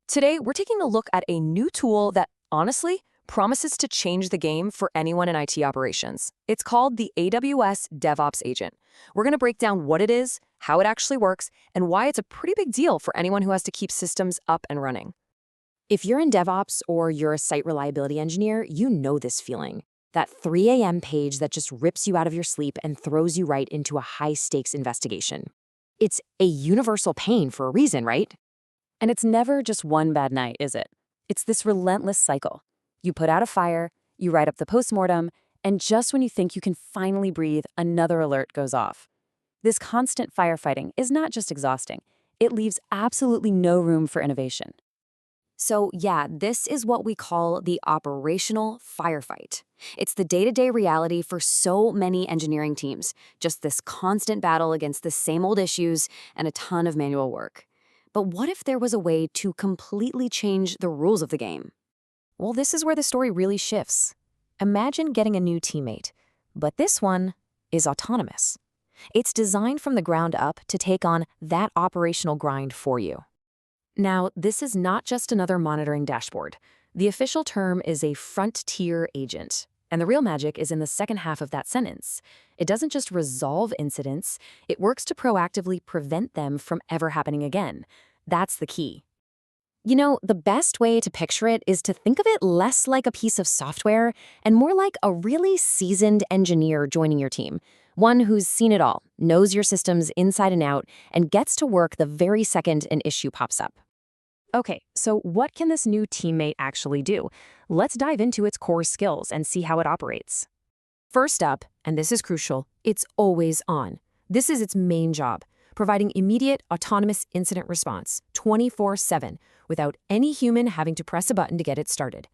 Today, we're taking a look at a new tool that, honestly, promises to change the game for anyone in IT operations. It's called the AWS DevOps Agent. We're going to break down what it is, how it actually works, and why it's a pretty big deal for anyone who has to keep systems up and running. If you're in DevOps or you're a site reliability engineer, you know this feeling. That 3 a.m. page that just rips you out of your sleep and throws you right into a high-stakes investigation. It's a universal pain for a reason, right? And it's never just one bad night, is it? It's this relentless cycle. You put out a fire, you write up the postmortem, and just when you think you can finally breathe, another alert goes off. This constant firefighting is not just exhausting, it leaves absolutely no room for innovation. So yeah, this is what we call the operational firefight. It's the day-to-day reality for so many engineering teams, just this constant battle against the same old issues and a ton of manual work. But what if there was a way to completely change the rules of the game? Well, this is where the story really shifts. Imagine getting a new teammate, but this one is autonomous. It's designed from the ground up to take on that operational grind for you. Now, this is not just another monitoring dashboard. The official term is a frontier agent, and the real magic is in the second half of that sentence. It doesn't just resolve incidents, it works to proactively prevent them from ever happening again. That's the key. You know, the best way to picture it is to think of it less like a piece of software and more like a really seasoned engineer joining your team. One who's seen it all, knows your systems inside and out, and gets to work the very second an issue pops up. Okay, so what can this new teammate actually do? Let's dive into its core skills and see how it operates. First up, and this is crucial, it's always on. This is its main job, providing immediate autonomous incident response 24/7 without any human having to press a button to get it started.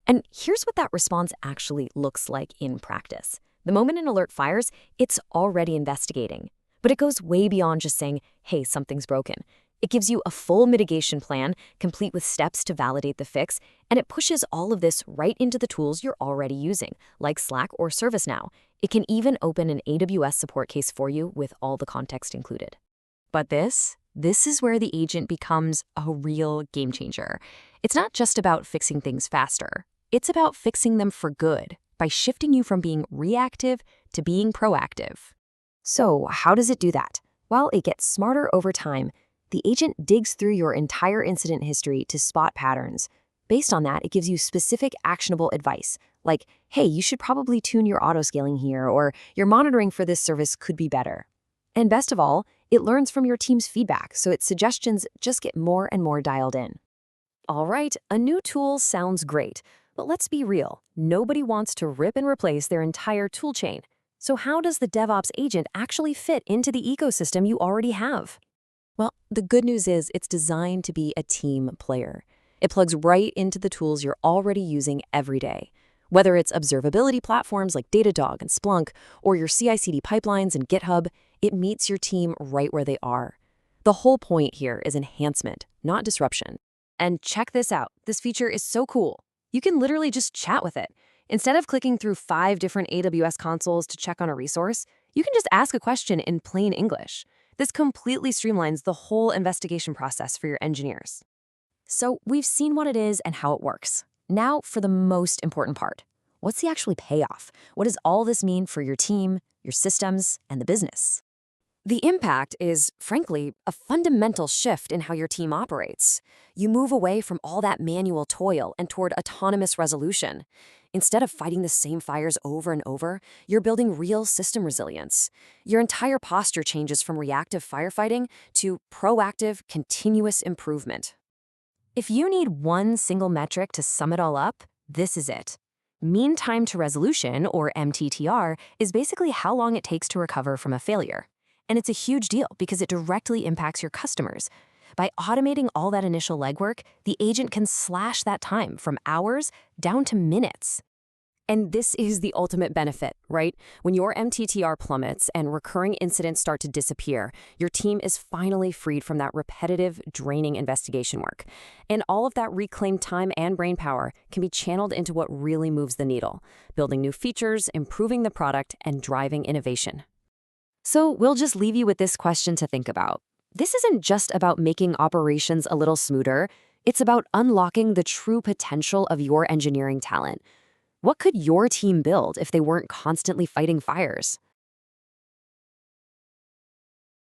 And here's what that response actually looks like in practice. The moment an alert fires, it's already investigating. But it goes way beyond just saying, hey, something's broken. It gives you a full mitigation plan, complete with steps to validate the fix, and it pushes all of this right into the tools you're already using, like Slack or ServiceNow. It can even open an AWS support case for you with all the context included. But this is where the agent becomes a real game changer. It's not just about fixing things faster. It's about fixing them for good by shifting you from being reactive to being proactive. So how does it do that? Well, it gets smarter over time. The agent digs through your entire incident history to spot patterns. Based on that, it gives you specific actionable advice, like, hey, you should probably tune your auto-scaling here, or your monitoring for this service could be better. And best of all, it learns from your team's feedback, so its suggestions just get more and more dialed in. All right, a new tool sounds great, but let's be real. Nobody wants to rip and replace their entire tool chain. So how does the DevOps agent actually fit into the ecosystem you already have? Well, the good news is it's designed to be a team player. It plugs right into the tools you're already using every day. Whether it's observability platforms like Datadog and Splunk, or your CI/CD pipelines and GitHub, it meets your team right where they are. The whole point here is enhancement, not disruption. And check this out. This feature is so cool. You can literally just chat with it. Instead of clicking through 5 different AWS consoles to check on a resource, you can just ask a question in plain English. This completely streamlines the whole investigation process for your engineers. So we've seen what it is and how it works. Now for the most important part. What's the actual payoff? What does all this mean for your team, your systems, and the business? The impact is, frankly, a fundamental shift in how your team operates. You move away from all that manual toil and toward autonomous resolution. Instead of fighting the same fires over and over, you're building real system resilience. Your entire posture changes from reactive firefighting to proactive, continuous improvement. If you need one single metric to sum it all up, this is it. Mean time to resolution, or MTTR, is basically how long it takes to recover from a failure. And it's a huge deal because it directly impacts your customers. By automating all that initial legwork, the agent can slash that time from hours down to minutes. And this is the ultimate benefit, right? When your MTTR plummets and recurring incidents start to disappear, your team is finally freed from that repetitive, draining investigation work. And all of that reclaimed time and brainpower can be channeled into what really moves the needle, building new features, improving the product, and driving innovation. So we'll just leave you with this question to think about. This isn't just about making operations a little smoother. It's about unlocking the true potential of your engineering talent. What could your team build if they weren't constantly fighting fires?